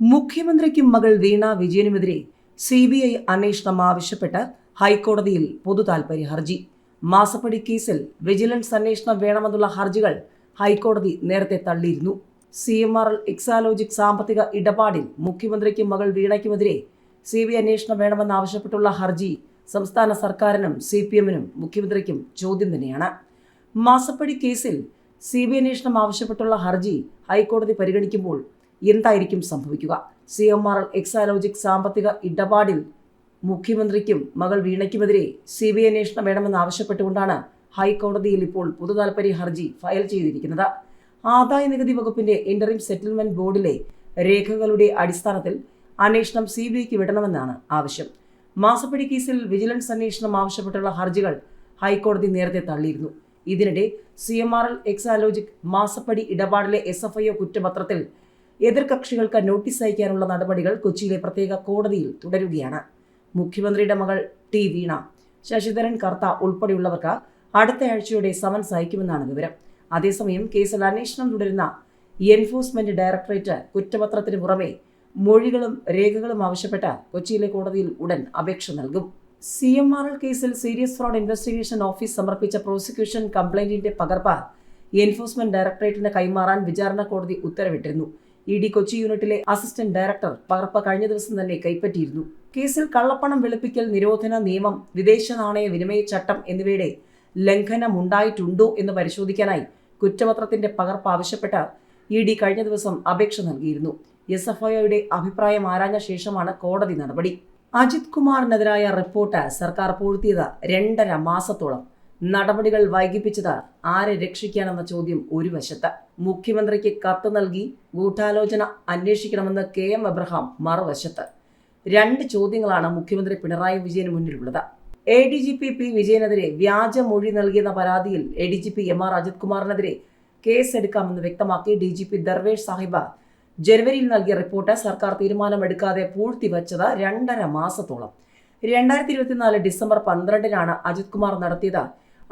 മുഖ്യമന്ത്രിക്കും മകൾ വീണ വിജയനുമെതിരെ CBI അന്വേഷണം ആവശ്യപ്പെട്ട് ഹൈക്കോടതിയിൽ പൊതുതാൽപര്യ ഹർജി. മാസപ്പടി കേസിൽ വിജിലൻസ് അന്വേഷണം വേണമെന്നുള്ള ഹർജികൾ ഹൈക്കോടതി നേരത്തെ തള്ളിയിരുന്നു. CMRL എക്സാലോജിക് സാമ്പത്തിക ഇടപാടിൽ മുഖ്യമന്ത്രിക്കും മകൾ വീണയ്ക്കുമെതിരെ CBI അന്വേഷണം വേണമെന്നാവശ്യപ്പെട്ടുള്ള ഹർജി സംസ്ഥാന സർക്കാരിനും CPM-നും മുഖ്യമന്ത്രിക്കും ചോദ്യം തന്നെയാണ്. മാസപ്പടി കേസിൽ CBI അന്വേഷണം ആവശ്യപ്പെട്ടുള്ള ഹർജി ഹൈക്കോടതി പരിഗണിക്കുമ്പോൾ എന്തായിരിക്കും സംഭവിക്കുക? CMRL എക്സാലോജിക് സാമ്പത്തിക ഇടപാടിൽ മുഖ്യമന്ത്രിക്കും മകൾ വീണയ്ക്കുമെതിരെ CBI അന്വേഷണം വേണമെന്ന് ആവശ്യപ്പെട്ടുകൊണ്ടാണ് ഹൈക്കോടതിയിൽ ഇപ്പോൾ പൊതുതാൽപര്യ ഹർജി ഫയൽ ചെയ്തിരിക്കുന്നത്. ആദായ നികുതി വകുപ്പിന്റെ ഇന്ററിം സെറ്റിൽമെന്റ് ബോർഡിലെ രേഖകളുടെ അടിസ്ഥാനത്തിൽ അന്വേഷണം CBIക്ക് വിടണമെന്നാണ് ആവശ്യം. മാസപ്പടി കേസിൽ വിജിലൻസ് അന്വേഷണം ആവശ്യപ്പെട്ടുള്ള ഹർജികൾ ഹൈക്കോടതി നേരത്തെ തള്ളിയിരുന്നു. ഇതിനിടെ CMRL എക്സാലോജിക് മാസപ്പടി ഇടപാടിലെ SFIO കുറ്റപത്രത്തിൽ എതിർകക്ഷികൾക്ക് നോട്ടീസ് അയക്കാനുള്ള നടപടികൾ കൊച്ചിയിലെ പ്രത്യേക കോടതിയിൽ തുടരുകയാണ്. മുഖ്യമന്ത്രിയുടെ മകൾ വീണ, ശശിധരൻ കർത്ത ഉൾപ്പെടെയുള്ളവർക്ക് അടുത്ത ആഴ്ചയോടെ സമൻസ് അയക്കുമെന്നാണ് വിവരം. അതേസമയം കേസിൽ അന്വേഷണം തുടരുന്ന എൻഫോഴ്സ്മെന്റ് ഡയറക്ടറേറ്റ് കുറ്റപത്രത്തിന് പുറമെ മൊഴികളും രേഖകളും ആവശ്യപ്പെട്ട് കൊച്ചിയിലെ കോടതിയിൽ ഉടൻ അപേക്ഷ നൽകും. CMRL കേസിൽ സീരിയസ് ഫ്രോഡ് ഇൻവെസ്റ്റിഗേഷൻ ഓഫീസ് സമർപ്പിച്ച പ്രോസിക്യൂഷൻ കംപ്ലൈന്റിന്റെ പകർപ്പ് എൻഫോഴ്സ്മെന്റ് ഡയറക്ടറേറ്റിന് കൈമാറാൻ വിചാരണ കോടതി ഉത്തരവിട്ടിരുന്നു. ED കൊച്ചി യൂണിറ്റിലെ അസിസ്റ്റന്റ് ഡയറക്ടർ പകർപ്പ് കഴിഞ്ഞ ദിവസം തന്നെ കൈപ്പറ്റിയിരുന്നു. കേസിൽ കള്ളപ്പണം വെളുപ്പിക്കൽ നിരോധന നിയമം, വിദേശ നാണയ വിനിമയ ചട്ടം എന്നിവയുടെ ലംഘനമുണ്ടായിട്ടുണ്ടോ എന്ന് പരിശോധിക്കാനായി കുറ്റപത്രത്തിന്റെ പകർപ്പ് ആവശ്യപ്പെട്ട് ED കഴിഞ്ഞ ദിവസം അപേക്ഷ നൽകിയിരുന്നു. SFIOയുടെ അഭിപ്രായം ആരാഞ്ഞ ശേഷമാണ് കോടതി നടപടി. അജിത് കുമാറിനെതിരായ റിപ്പോർട്ട് സർക്കാർ പൂഴ്ത്തിയത് 2.5 മാസത്തോളം. നടപടികൾ വൈകിപ്പിച്ചത് ആരെ രക്ഷിക്കാനെന്ന ചോദ്യം ഒരു വശത്ത്. മുഖ്യമന്ത്രിക്ക് കത്ത് നൽകി ഗൂഢാലോചന അന്വേഷിക്കണമെന്ന് KM എബ്രഹാം മറുവശത്ത്. 2 ചോദ്യങ്ങളാണ് മുഖ്യമന്ത്രി പിണറായി വിജയന് മുന്നിലുള്ളത്. ADGP P വിജയനെതിരെ വ്യാജ മൊഴി നൽകിയെന്ന പരാതിയിൽ ADGP MR അജിത് കുമാറിനെതിരെ കേസെടുക്കാമെന്ന് വ്യക്തമാക്കി DGP ദർവേഷ് സാഹിബ് ജനുവരിയിൽ നൽകിയ റിപ്പോർട്ട് സർക്കാർ തീരുമാനമെടുക്കാതെ പൂഴ്ത്തിവച്ചത് 2.5 മാസത്തോളം. 2024 ഡിസംബർ 12-നാണ് അജിത് കുമാർ നടത്തിയത്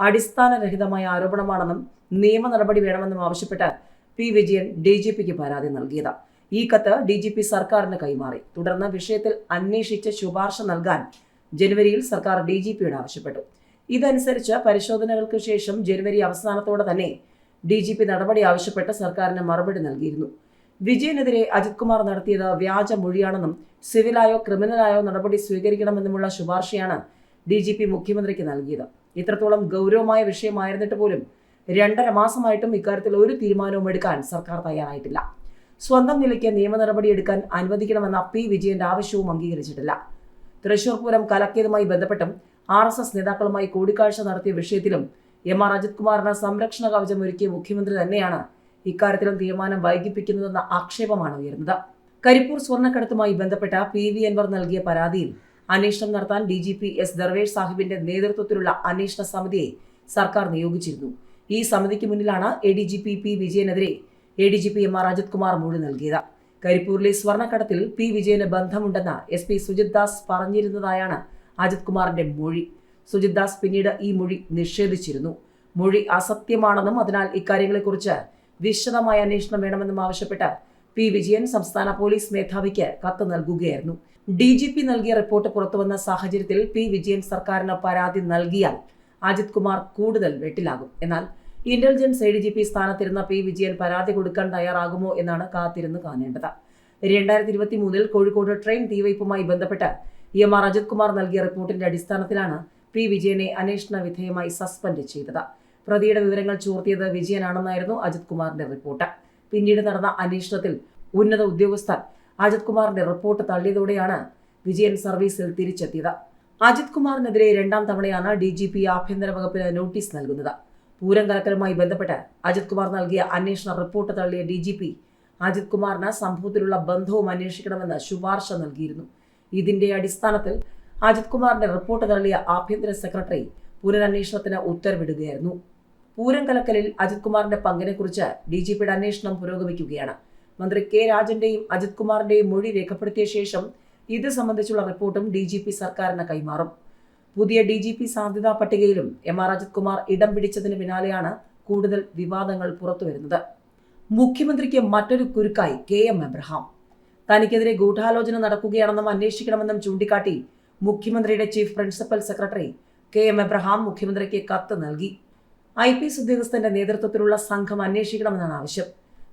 അടിസ്ഥാനരഹിതമായ ആരോപണമാണെന്നും നിയമ നടപടി വേണമെന്നും ആവശ്യപ്പെട്ട് P വിജയൻ DGPക്ക് പരാതി നൽകിയത്. ഈ കത്ത് DGP സർക്കാരിന് കൈമാറി. തുടർന്ന് വിഷയത്തിൽ അന്വേഷിച്ച് ശുപാർശ നൽകാൻ ജനുവരിയിൽ സർക്കാർ DGPയോട് ആവശ്യപ്പെട്ടു. ഇതനുസരിച്ച് പരിശോധനകൾക്ക് ശേഷം ജനുവരി അവസാനത്തോടെ തന്നെ DGP നടപടി ആവശ്യപ്പെട്ട് സർക്കാരിന് മറുപടി നൽകിയിരുന്നു. വിജയനെതിരെ അജിത് കുമാർ നടത്തിയത് വ്യാജ മൊഴിയാണെന്നും സിവിലായോ ക്രിമിനലായോ നടപടി സ്വീകരിക്കണമെന്നുമുള്ള ശുപാർശയാണ് DGP മുഖ്യമന്ത്രിക്ക് നൽകിയത്. ഇത്രത്തോളം ഗൗരവമായ വിഷയമായിരുന്നിട്ട് പോലും 2.5 മാസമായിട്ടും ഇക്കാര്യത്തിൽ ഒരു തീരുമാനവും എടുക്കാൻ സർക്കാർ തയ്യാറായിട്ടില്ല. സ്വന്തം നിലയ്ക്ക് നിയമ നടപടി എടുക്കാൻ അനുവദിക്കണമെന്ന P വിജയന്റെ ആവശ്യവും അംഗീകരിച്ചിട്ടില്ല. തൃശൂർ പൂരം കലക്കിയതുമായി ബന്ധപ്പെട്ടും RSS നേതാക്കളുമായി കൂടിക്കാഴ്ച നടത്തിയ വിഷയത്തിലും MR അജിത് കുമാറിന് സംരക്ഷണ കവചം ഒരുക്കിയ മുഖ്യമന്ത്രി തന്നെയാണ് ഇക്കാര്യത്തിലും തീരുമാനം വൈകിപ്പിക്കുന്നതെന്ന ആക്ഷേപമാണ് ഉയർന്നത്. കരിപ്പൂർ സ്വർണ്ണക്കടത്തുമായി ബന്ധപ്പെട്ട PV അൻവർ നൽകിയ പരാതിയിൽ അന്വേഷണം നടത്താൻ DGP S ദർവേഷ് സാഹിബിന്റെ നേതൃത്വത്തിലുള്ള അന്വേഷണ സമിതിയെ സർക്കാർ നിയോഗിച്ചിരുന്നു. ഈ സമിതിക്ക് മുന്നിലാണ് ADGP P വിജയനെതിരെ ADGP MR Ajith Kumar മൊഴി നൽകിയത്. കരിപ്പൂരിലെ സ്വർണ്ണക്കടത്തിൽ P വിജയന് ബന്ധമുണ്ടെന്ന് SP സുജിത് ദാസ് പറഞ്ഞിരുന്നതായാണ് അജിത് കുമാറിന്റെ മൊഴി. സുജിത് ദാസ് പിന്നീട് ഈ മൊഴി നിഷേധിച്ചിരുന്നു. മൊഴി അസത്യമാണെന്നും അതിനാൽ ഇക്കാര്യങ്ങളെക്കുറിച്ച് വിശദമായ അന്വേഷണം വേണമെന്നും ആവശ്യപ്പെട്ട് P വിജയൻ സംസ്ഥാന പോലീസ് മേധാവിക്ക് കത്ത് നൽകുകയായിരുന്നു. DGP നൽകിയ റിപ്പോർട്ട് പുറത്തുവന്ന സാഹചര്യത്തിൽ P വിജയൻ സർക്കാരിന് പരാതി നൽകിയാൽ അജിത് കുമാർ കൂടുതൽ വെട്ടിലാകും. എന്നാൽ ഇന്റലിജൻസ് ADGP സ്ഥാനത്തിരുന്ന P വിജയൻ പരാതി കൊടുക്കാൻ തയ്യാറാകുമോ എന്നാണ് കാത്തിരുന്ന് കാണേണ്ടത്. 2023 കോഴിക്കോട് ട്രെയിൻ തീവയ്പുമായി ബന്ധപ്പെട്ട് MR അജിത് കുമാർ നൽകിയ റിപ്പോർട്ടിന്റെ അടിസ്ഥാനത്തിലാണ് P വിജയനെ അന്വേഷണ വിധേയമായി സസ്പെൻഡ് ചെയ്തത്. പ്രതിയുടെ വിവരങ്ങൾ ചോർത്തിയത് വിജയനാണെന്നായിരുന്നു അജിത് കുമാറിന്റെ റിപ്പോർട്ട്. പിന്നീട് നടന്ന അന്വേഷണത്തിൽ ഉന്നത ഉദ്യോഗസ്ഥർ അജിത് കുമാറിന്റെ റിപ്പോർട്ട് തള്ളിയതോടെയാണ് വിജയൻ സർവീസിൽ തിരിച്ചെത്തിയത്. അജിത് കുമാറിനെതിരെ 2ാം തവണയാണ് DGP ആഭ്യന്തര വകുപ്പിന് നോട്ടീസ് നൽകുന്നത്. പൂരം കലക്കലുമായി ബന്ധപ്പെട്ട് അജിത് കുമാർ നൽകിയ അന്വേഷണ റിപ്പോർട്ട് തള്ളിയ DGP അജിത് കുമാറിന് സംഭവത്തിലുള്ള ബന്ധവും അന്വേഷിക്കണമെന്ന് ശുപാർശ നൽകിയിരുന്നു. ഇതിന്റെ അടിസ്ഥാനത്തിൽ അജിത് കുമാറിന്റെ റിപ്പോർട്ട് തള്ളിയ ആഭ്യന്തര സെക്രട്ടറി പുനരന്വേഷണത്തിന് ഉത്തരവിടുകയായിരുന്നു. പൂരം കലക്കലിൽ അജിത് കുമാറിന്റെ പങ്കിനെക്കുറിച്ച് DGPയുടെ അന്വേഷണം പുരോഗമിക്കുകയാണ്. മന്ത്രി K രാജന്റെയും അജിത് കുമാറിന്റെയും മൊഴി രേഖപ്പെടുത്തിയ ശേഷം ഇത് സംബന്ധിച്ചുള്ള റിപ്പോർട്ടും DGP സർക്കാരിന് കൈമാറും. പുതിയ DGP സാധ്യതാ പട്ടികയിലും MR അജിത് കുമാർ ഇടം പിടിച്ചതിന് പിന്നാലെയാണ് കൂടുതൽ വിവാദങ്ങൾ പുറത്തുവരുന്നത്. മുഖ്യമന്ത്രിക്ക് മറ്റൊരു കുരുക്കായി KM എബ്രഹാം. തനിക്കെതിരെ ഗൂഢാലോചന നടക്കുകയാണെന്നും അന്വേഷിക്കണമെന്നും ചൂണ്ടിക്കാട്ടി മുഖ്യമന്ത്രിയുടെ chief principal secretary KM Abraham മുഖ്യമന്ത്രിക്ക് കത്ത് നൽകി. IPS ഉദ്യോഗസ്ഥന്റെ നേതൃത്വത്തിലുള്ള സംഘം അന്വേഷിക്കണമെന്നാണ് ആവശ്യം.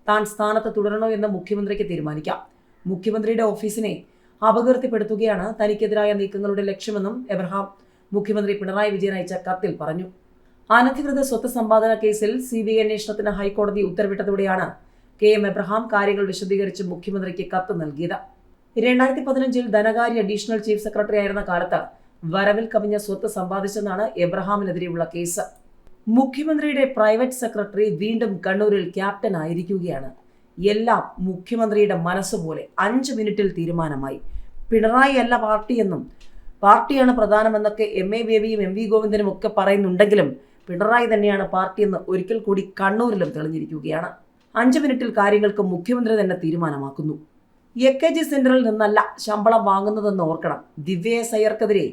താൻ സ്ഥാനത്ത് തുടരണോ എന്ന് മുഖ്യമന്ത്രിക്ക് തീരുമാനിക്കാം. മുഖ്യമന്ത്രിയുടെ ഓഫീസിനെ അപകീർത്തിപ്പെടുത്തുകയാണ് തനിക്കെതിരായ നീക്കങ്ങളുടെ ലക്ഷ്യമെന്നും എബ്രഹാം മുഖ്യമന്ത്രി പിണറായി വിജയൻ അയച്ച കത്തിൽ പറഞ്ഞു. അനധികൃത സ്വത്ത് സമ്പാദന കേസിൽ CBI അന്വേഷണത്തിന് ഹൈക്കോടതി ഉത്തരവിട്ടതോടെയാണ് KM എബ്രഹാം കാര്യങ്ങൾ വിശദീകരിച്ച് മുഖ്യമന്ത്രിക്ക് കത്ത് നൽകിയത്. 2015 ധനകാര്യ അഡീഷണൽ ചീഫ് സെക്രട്ടറി ആയിരുന്ന കാലത്ത് വരവിൽ കവിഞ്ഞ സ്വത്ത് സമ്പാദിച്ചെന്നാണ് എബ്രഹാമിനെതിരെയുള്ള കേസ്. മുഖ്യമന്ത്രിയുടെ പ്രൈവറ്റ് സെക്രട്ടറി വീണ്ടും കണ്ണൂരിൽ ക്യാപ്റ്റൻ ആയിരിക്കുകയാണ്. എല്ലാം മുഖ്യമന്ത്രിയുടെ മനസ്സുപോലെ 5 മിനിറ്റിൽ തീരുമാനമായി. പിണറായി അല്ല പാർട്ടിയെന്നും പാർട്ടിയാണ് പ്രധാനമെന്നൊക്കെ MA ബേബിയും MV ഗോവിന്ദനും ഒക്കെ പറയുന്നുണ്ടെങ്കിലും പിണറായി തന്നെയാണ് പാർട്ടിയെന്ന് ഒരിക്കൽ കൂടി കണ്ണൂരിലും തെളിഞ്ഞിരിക്കുകയാണ്. 5 മിനിറ്റിൽ കാര്യങ്ങൾക്ക് മുഖ്യമന്ത്രി തന്നെ തീരുമാനമാക്കുന്നു. AKG സെന്ററിൽ നിന്നല്ല ശമ്പളം വാങ്ങുന്നതെന്ന് ഓർക്കണം. ദിവ്യ എസ് അയ്യർക്കെതിരെ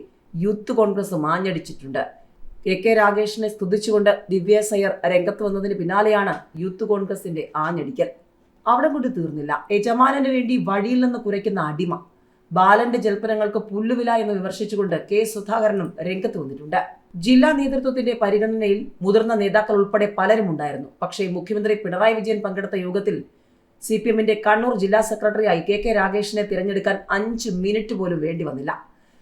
യൂത്ത് കോൺഗ്രസ് മാഞ്ഞടിച്ചിട്ടുണ്ട്. KK രാഗേഷിനെ സ്തുതിച്ചുകൊണ്ട് ദിവ്യ എസ് അയ്യർ രംഗത്ത് വന്നതിന് പിന്നാലെയാണ് യൂത്ത് കോൺഗ്രസിന്റെ ആഞ്ഞടിക്കൽ. അവിടെ കൊണ്ട് തീർന്നില്ല. യജമാനന് വേണ്ടി വഴിയിൽ നിന്ന് കുരയ്ക്കുന്ന അടിമ. ബാലന്റെ ജൽപ്പനങ്ങൾക്ക് പുല്ലുവില എന്ന് വിമർശിച്ചുകൊണ്ട് K സുധാകരനും രംഗത്ത് വന്നിട്ടുണ്ട്. ജില്ലാ നേതൃത്വത്തിന്റെ പരിഗണനയിൽ മുതിർന്ന നേതാക്കൾ ഉൾപ്പെടെ പലരും ഉണ്ടായിരുന്നു. പക്ഷേ മുഖ്യമന്ത്രി പിണറായി വിജയൻ പങ്കെടുത്ത യോഗത്തിൽ CPMന്റെ കണ്ണൂർ ജില്ലാ സെക്രട്ടറിയായി KK രാഗേഷിനെ തിരഞ്ഞെടുക്കാൻ 5 മിനിറ്റ് പോലും വേണ്ടി വന്നില്ല.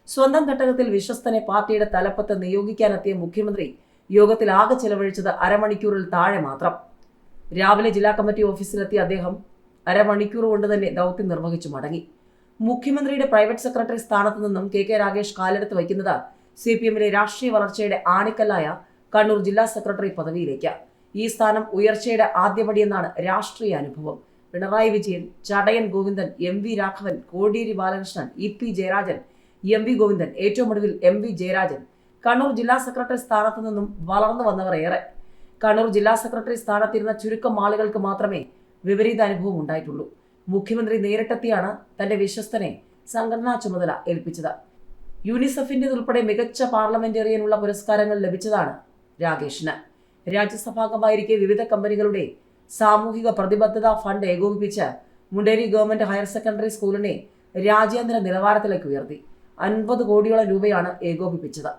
സ്വന്തം ഘട്ടകത്തിൽ വിശ്വസ്തനെ പാർട്ടിയുടെ തലപ്പത്ത് നിയോഗിക്കാനെത്തിയ മുഖ്യമന്ത്രി യോഗത്തിൽ ആകെ ചെലവഴിച്ചത് അരമണിക്കൂറിൽ താഴെ മാത്രം. രാവിലെ ജില്ലാ കമ്മിറ്റി ഓഫീസിലെത്തിയ അദ്ദേഹം അരമണിക്കൂർ കൊണ്ട് തന്നെ ദൗത്യം നിർവഹിച്ചു മടങ്ങി. മുഖ്യമന്ത്രിയുടെ പ്രൈവറ്റ് സെക്രട്ടറി സ്ഥാനത്ത് നിന്നും KK രാഗേഷ് കാലെടുത്ത് വയ്ക്കുന്നത് CPMലെ രാഷ്ട്രീയ വളർച്ചയുടെ ആണിക്കല്ലായ കണ്ണൂർ ജില്ലാ സെക്രട്ടറി പദവിയിലേക്ക്. ഈ സ്ഥാനം ഉയർച്ചയുടെ ആദ്യപടിയെന്നാണ് രാഷ്ട്രീയ അനുഭവം. Pinarayi Vijayan, Chadayan Govindan, MV Raghavan, Kodiyeri Balakrishnan, EP Jayarajan, MV Govindan, ഏറ്റവും ഒടുവിൽ MV ജയരാജൻ. കണ്ണൂർ ജില്ലാ സെക്രട്ടറി സ്ഥാനത്ത് നിന്നും വളർന്നു വന്നവർ ഏറെ. കണ്ണൂർ ജില്ലാ സെക്രട്ടറി സ്ഥാനത്തിരുന്ന ചുരുക്കം ആളുകൾക്ക് മാത്രമേ വിപരീത അനുഭവം ഉണ്ടായിട്ടുള്ളൂ. മുഖ്യമന്ത്രി നേരിട്ടെത്തിയാണ് തന്റെ വിശ്വസ്തനെ സംഘടനാ ചുമതല ഏൽപ്പിച്ചത്. യൂണിസെഫിൻ്റെതുൾപ്പെടെ മികച്ച പാർലമെന്റേറിയനുള്ള പുരസ്കാരങ്ങൾ ലഭിച്ചതാണ് രാഗേഷിന്. രാജ്യസഭാംഗമായിരിക്കെ വിവിധ കമ്പനികളുടെ സാമൂഹിക പ്രതിബദ്ധതാ ഫണ്ട് ഏകോപിപ്പിച്ച് മുണ്ടേരി ഗവൺമെന്റ് ഹയർ സെക്കൻഡറി സ്കൂളിനെ രാജ്യാന്തര നിലവാരത്തിലേക്ക് ഉയർത്തി. 50 കോടിയോളം രൂപയാണ് ഏകോപിപ്പിച്ചത്.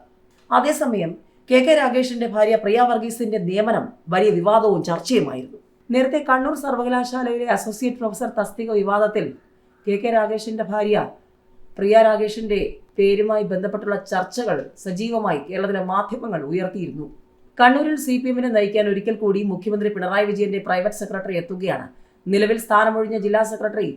അതേസമയം KK രാഗേഷിന്റെ ഭാര്യ പ്രിയ വർഗീസിന്റെ നിയമനം വലിയ വിവാദവും ചർച്ചയുമായിരുന്നു. നേരത്തെ കണ്ണൂർ സർവകലാശാലയിലെ അസോസിയേറ്റ് പ്രൊഫസർ തസ്തിക വിവാദത്തിൽ KK രാഗേഷിന്റെ ഭാര്യ പ്രിയ രാഗേഷിന്റെ പേരുമായി ബന്ധപ്പെട്ടുള്ള ചർച്ചകൾ സജീവമായി കേരളത്തിലെ മാധ്യമങ്ങൾ ഉയർത്തിയിരുന്നു. കണ്ണൂരിൽ CPMനെ നയിക്കാൻ ഒരിക്കൽ കൂടി മുഖ്യമന്ത്രി പിണറായി വിജയന്റെ പ്രൈവറ്റ് സെക്രട്ടറി എത്തുകയാണ്. നിലവിൽ സ്ഥാനമൊഴിഞ്ഞ ജില്ലാ സെക്രട്ടറി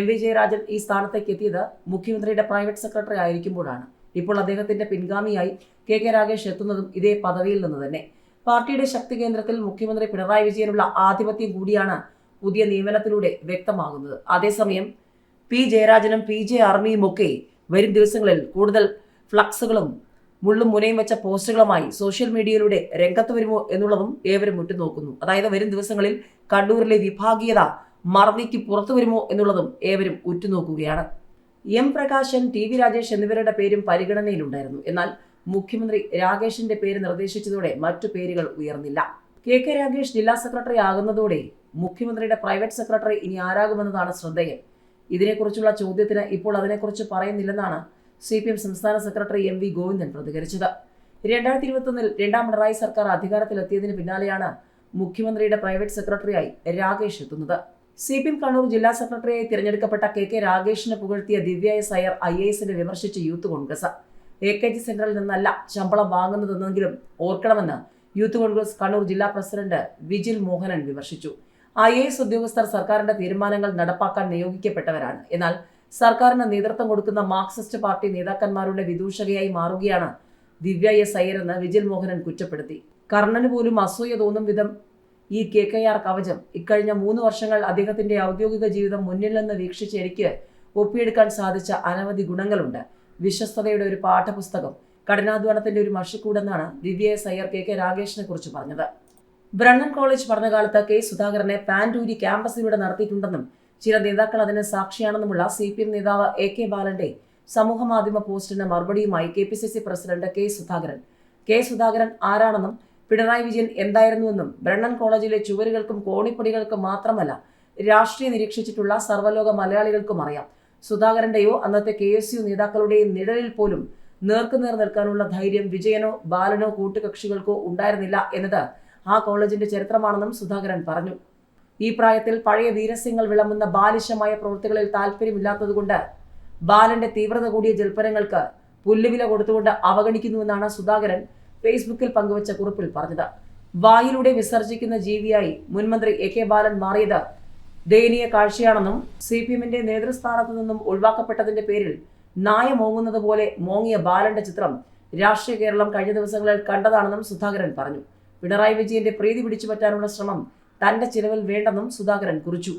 MV ജയരാജൻ ഈ സ്ഥാനത്തേക്ക് എത്തിയത് മുഖ്യമന്ത്രിയുടെ പ്രൈവറ്റ് സെക്രട്ടറി ആയിരിക്കുമ്പോഴാണ്. ഇപ്പോൾ അദ്ദേഹത്തിന്റെ പിൻഗാമിയായി KK രാഗേഷ് എത്തുന്നതും ഇതേ പദവിയിൽ നിന്ന് തന്നെ. പാർട്ടിയുടെ ശക്തി കേന്ദ്രത്തിൽ മുഖ്യമന്ത്രി പിണറായി വിജയനുള്ള ആധിപത്യം കൂടിയാണ് പുതിയ നിയമനത്തിലൂടെ വ്യക്തമാകുന്നത്. അതേസമയം P ജയരാജനും PJ ആർമിയും ഒക്കെ വരും ദിവസങ്ങളിൽ കൂടുതൽ ഫ്ലക്സുകളും മുള്ളും മുനയും വെച്ച പോസ്റ്റുകളുമായി സോഷ്യൽ മീഡിയയിലൂടെ രംഗത്ത് വരുമോ എന്നുള്ളതും ഏവരും ഉറ്റുനോക്കുന്നു. അതായത് വരും ദിവസങ്ങളിൽ കണ്ണൂരിലെ വിഭാഗീയത മറന്നീക്ക് പുറത്തു വരുമോ എന്നുള്ളതും ഏവരും ഉറ്റുനോക്കുകയാണ്. M പ്രകാശൻ, TV രാജേഷ് എന്നിവരുടെ പേരും പരിഗണനയിലുണ്ടായിരുന്നു. എന്നാൽ മുഖ്യമന്ത്രി രാഗേഷിന്റെ പേര് നിർദ്ദേശിച്ചതോടെ മറ്റു പേരുകൾ ഉയർന്നില്ല. KK രാഗേഷ് ജില്ലാ സെക്രട്ടറി ആകുന്നതോടെ മുഖ്യമന്ത്രിയുടെ പ്രൈവറ്റ് സെക്രട്ടറി ഇനി ആരാകുമെന്നതാണ് ശ്രദ്ധേയം. ഇതിനെക്കുറിച്ചുള്ള ചോദ്യത്തിന് ഇപ്പോൾ അതിനെക്കുറിച്ച് പറയുന്നില്ലെന്നാണ് CPM സംസ്ഥാന സെക്രട്ടറി MV ഗോവിന്ദൻ പ്രതികരിച്ചത്. 2021 രണ്ടാം പിണറായി സർക്കാർ അധികാരത്തിലെത്തിയതിന് പിന്നാലെയാണ് മുഖ്യമന്ത്രിയുടെ പ്രൈവറ്റ് സെക്രട്ടറിയായി രാഗേഷ് എത്തുന്നത്. CPM കണ്ണൂർ ജില്ലാ സെക്രട്ടറിയായി തിരഞ്ഞെടുക്കപ്പെട്ട KK രാഗേഷിനെ പുകഴ്ത്തിയ ദിവ്യ എസ് അയ്യർ IASനെ വിമർശിച്ച യൂത്ത് കോൺഗ്രസ്. AKG സെന്ററിൽ നിന്നല്ല ശമ്പളം വാങ്ങുന്നതെന്നെങ്കിലും ഓർക്കണമെന്ന് യൂത്ത് കോൺഗ്രസ് കണ്ണൂർ ജില്ലാ പ്രസിഡന്റ് വിജിൽ മോഹനൻ വിമർശിച്ചു. IAS ഉദ്യോഗസ്ഥർ സർക്കാരിന്റെ തീരുമാനങ്ങൾ നടപ്പാക്കാൻ നിയോഗിക്കപ്പെട്ടവരാണ്. എന്നാൽ സർക്കാരിന് നേതൃത്വം കൊടുക്കുന്ന മാർക്സിസ്റ്റ് പാർട്ടി നേതാക്കന്മാരുടെ വിദൂഷകയായി മാറുകയാണ് ദിവ്യ എസ് അയ്യരെന്ന് വിജിൽ മോഹനൻ കുറ്റപ്പെടുത്തി. കർണന് പോലും അസൂയ തോന്നും വിധം ഈ KKR കവചം ഇക്കഴിഞ്ഞ 3 വർഷങ്ങൾ അദ്ദേഹത്തിന്റെ ഔദ്യോഗിക ജീവിതം മുന്നിൽ നിന്ന് വീക്ഷിച്ച് എനിക്ക് ഒപ്പിയെടുക്കാൻ സാധിച്ച അനവധി ഗുണങ്ങളുണ്ട്. വിശ്വസ്തതയുടെ ഒരു പാഠപുസ്തകം, കഠിനാധ്വാനത്തിന്റെ ഒരു മഷിക്കൂടെന്നാണ് ദിവ്യ എസ് അയ്യർ KK രാഗേഷിനെ കുറിച്ച് പറഞ്ഞത്. ബ്രണ്ണൻ കോളേജ് പഠനകാലത്ത് K സുധാകരനെ പാൻഡൂരി ക്യാമ്പസിലൂടെ നടത്തിയിട്ടുണ്ടെന്നും ചില നേതാക്കൾ അതിന് സാക്ഷിയാണെന്നുമുള്ള CPM നേതാവ് AK ബാലന്റെ സമൂഹമാധ്യമ പോസ്റ്റിന് മറുപടിയുമായി KPCC പ്രസിഡന്റ് K സുധാകരൻ ആരാണെന്നും പിണറായി വിജയൻ എന്തായിരുന്നുവെന്നും ബ്രണ്ണൻ കോളേജിലെ ചുവരുകൾക്കും കോണിപ്പടികൾക്കും മാത്രമല്ല രാഷ്ട്രീയം നിരീക്ഷിച്ചിട്ടുള്ള സർവ്വലോക മലയാളികൾക്കും അറിയാം. സുധാകരന്റെയോ അന്നത്തെ KSU നേതാക്കളുടെയും നിഴലിൽ പോലും നേർക്കുനേർ നിൽക്കാനുള്ള ധൈര്യം വിജയനോ ബാലനോ കൂട്ടുകക്ഷികൾക്കോ ഉണ്ടായിരുന്നില്ല എന്നത് ആ കോളേജിന്റെ ചരിത്രമാണെന്നും സുധാകരൻ പറഞ്ഞു. ഈ പ്രായത്തിൽ പഴയ വീരസ്യങ്ങൾ വിളമ്പുന്ന ബാലിശമായ പ്രവൃത്തികളിൽ താല്പര്യമില്ലാത്തതുകൊണ്ട് ബാലന്റെ തീവ്രത കൂടിയ ജൽപ്പനങ്ങൾക്ക് പുല്ലുവില കൊടുത്തുകൊണ്ട് അവഗണിക്കുന്നുവെന്നാണ് സുധാകരൻ ഫേസ്ബുക്കിൽ പങ്കുവച്ച കുറിപ്പിൽ പറഞ്ഞത്. വായിലൂടെ വിസർജിക്കുന്ന ജീവിയായി മുൻമന്ത്രി AK ബാലൻ മാറിയത് ദയനീയ കാഴ്ചയാണെന്നും CPMന്റെ നേതൃസ്ഥാനത്തു നിന്നും ഒഴിവാക്കപ്പെട്ടതിന്റെ പേരിൽ നായ മോങ്ങുന്നത് പോലെ മോങ്ങിയ ബാലന്റെ ചിത്രം രാഷ്ട്രീയ കേരളം കഴിഞ്ഞ ദിവസങ്ങളിൽ കണ്ടതാണെന്നും സുധാകരൻ പറഞ്ഞു. പിണറായി വിജയന്റെ പ്രീതി പിടിച്ചുപറ്റാനുള്ള ശ്രമം തന്റെ ചിലവിൽ വേണ്ടെന്നും സുധാകരൻ കുറിച്ചു.